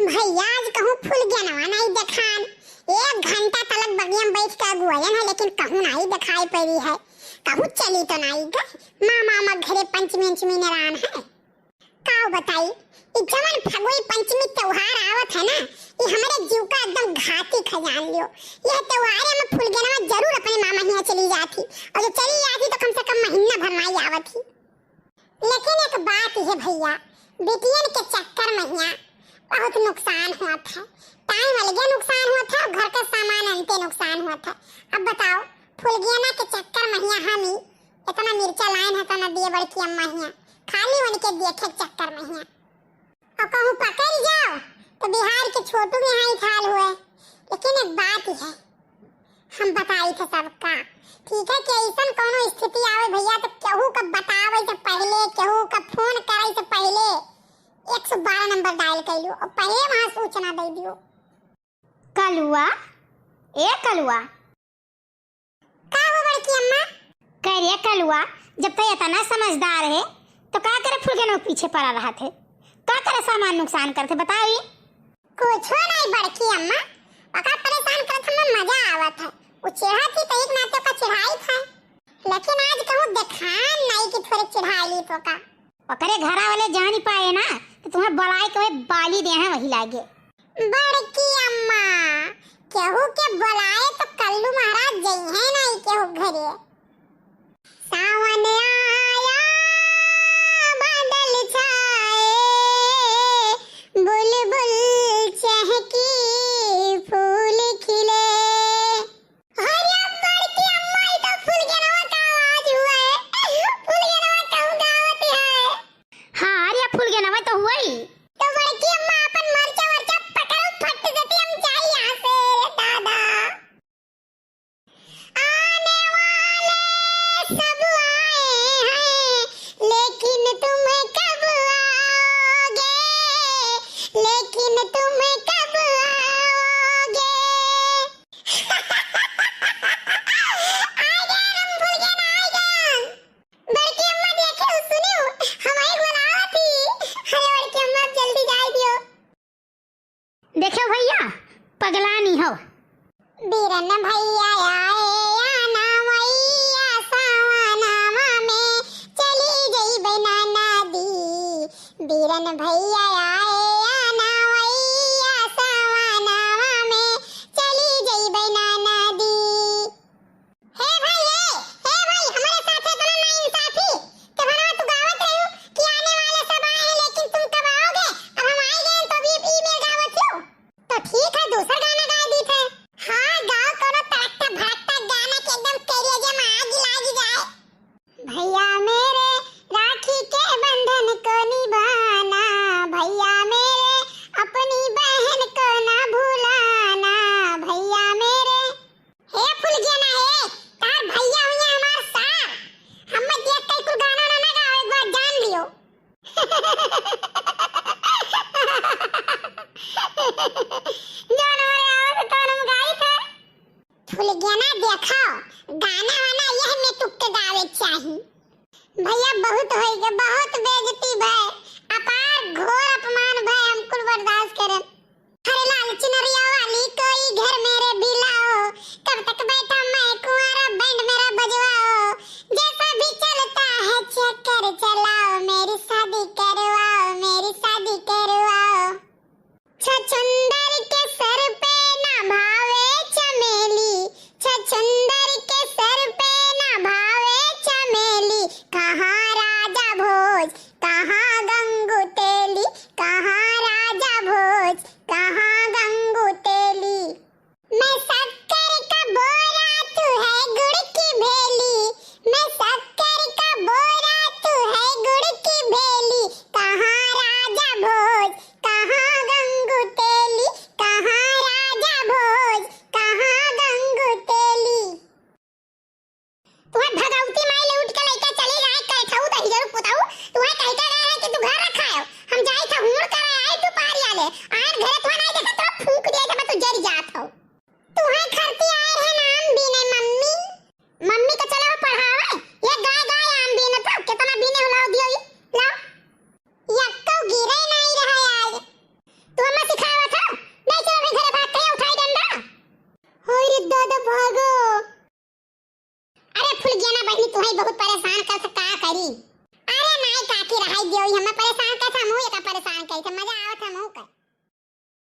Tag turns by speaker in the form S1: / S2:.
S1: भैया आज कहूँ फूल गया नवा नहीं देखान। 1 घंटा तलक बगिया में बैठ कर गुआयन है लेकिन कहूँ नहीं दिखाई पड़ी है। कहूँ चली तो नहीं गई मामा घरे पंचमी नारायण है। काऊ बताई जवन फगुई पंचमी त्योहार आवत है ना, ये हमारे जीव का एकदम घाती खजान लियो। यह त्योहार में फूल गया नवा जरूर अपने मामा यहाँ चली जाती, और जो चली जाती तो कम से कम महीना भर नहीं आवत ही। लेकिन एक बात है भैया, बेटियन के चक्कर में यहाँ बहुत नुकसान हुआ था। टाइम अलग नुकसान हुआ था और घर का सामान अंते नुकसान हुआ था। अब बताओ फुलगियाना के चक्कर में हम ही इतना मिर्चा लाइन है तो न दिए बड़की अम्मा हिया खाली उनके देखे चक्कर में हिया। और कहूँ पकड़ जाओ तो बिहार के छोटू में यहाँ हाल हुए। लेकिन एक बात है हम बताई थे सबका, ठीक है कि ऐसा कोनो स्थिति आवे भैया तो केहू का बतावे से पहले, केहू का फोन करे से पहले 112 नंबर डायल कर लो और पहले वहां सूचना दे दियो।
S2: कलुआ ए कलुआ
S1: का हो बड़की अम्मा?
S2: कह रे कलुआ, जब तक इतना समझदार है तो का करे फुलगन पीछे पड़ा रहा थे, का करे सामान नुकसान करते बताई।
S1: कुछ नहीं बड़की अम्मा, अका परेशान करत हमें मजा आवत है। वो चिढ़ा थी तो एक नाते का चिढ़ाई था, लेकिन आज कहूँ दिखान नहीं कि थोड़े चिढ़ाई ली तो का
S2: ओकरे घरा वाले जान ही पाए ना तो तुम्हें बलाई के बाली दे हैं वही लागे।
S1: बड़की अम्मा केहू के बुलाए तो कल्लू महाराज जई है नहीं केहू घरे। सावन आया बादल छाए बुलबुल चहकी फूल खिले। अरे बड़की अम्मा ये तो फूल के नवा का आवाज हुआ है। फूल के नवा कहूँ गावत है।
S2: हाँ अरे फूल के नवा तो हुआ ही।
S1: तो बड़की अम्मा अपन मरचा वरचा पकड़ो फट देती हम जाए यहाँ से दादा। आने वाले सब आए हैं लेकिन तुम कब आओगे, लेकिन तुम कब आओगे। आ गए हम भूल गए ना आ गए। बड़की अम्मा देखे सुनियो हमारी बुलावा थी। अरे बड़की अम्मा जल्दी जाए दियो।
S2: देखो भैया पगला नहीं हो।
S1: बीरन भैया आए आना मैया सावनावा में चली गई बना नदी। बीरन भैया आए आना मैया सावनावा में चली गई बना नदी। हे भाई हमारे साथ है तो ना इंसाफी तो भला तू गावत रहो कि आने वाले सब आए हैं लेकिन तुम कब आओगे। अब हम आए गए तो अभी ईमेल गावत हो तो ठीक है दूसरा गाना गा दी थे। हाँ गाओ कोनो तड़कता भड़कता गाना के एकदम करिए में आग लागी जाए। भैया मेरे राखी के बंधन को निभाना, भैया मेरे अपनी बहन को ना भूलाना। भैया मेरे हे फूल गया ना हे तार भैया हुई हमार सार। हम देख के कुल गाना ना गाओ एक बार जान लियो। जानवर आओ तो हम गाई थे। फूल गया ना देखो गाना वाना यह में तुक्के गावे चाहिए। भैया बहुत होई गए, बहुत बेइज्जती भय, अपार घोर अपमान भय, हम कुल बर्दाश्त करें। हरे लाल चुनरिया वाली कोई घर मेरे भिलाओ, कब तक बैठा मैं कुंवारा बैंड मेरा बजवाओ। जैसा भी चलता है चक्कर चलाओ, मेरी शादी करवाओ, मेरी शादी करवाओ। छछुंदर के सर पे ना भावे चमेली, छछुंदर के सर पे ना भावे चमेली। कहाँ राजा भोज कहाँ गंगू तेली, कहाँ राजा भोज कहाँ गंगू तेली। मैं शक्कर का बोरा तू है गुड़ की भेली, मैं शक्कर का बोरा तू है गुड़ की भेली। कहाँ राजा भोज कहाँ गंगू तेली, कहाँ राजा भोज कहाँ गंगू तेली। तुम्हें भगवती माई ले उठ के लेके चली जाए कल खाऊ तो जरूर पुताऊ तुम्हें कह के रहे कि तू घर रखा है। हम जाई था हुड़ कर आए तू पारी आले आन घरे तो नहीं देखा तो फूंक दिया था मैं तो जर जात हूं। तुम्हें खरती आए है नाम भी नहीं मम्मी, मम्मी को चलो पढ़ावे ये गाय गाय आम भी न तो कितना भी ने लाओ दियो लाओ यक्को गिरे नहीं रहा आज। तू हमें सिखा बहनी तुम्हें बहुत परेशान कर सकता करी। अरे नहीं काकी रहाई दियो हमें परेशान कर हम का परेशान कर मजा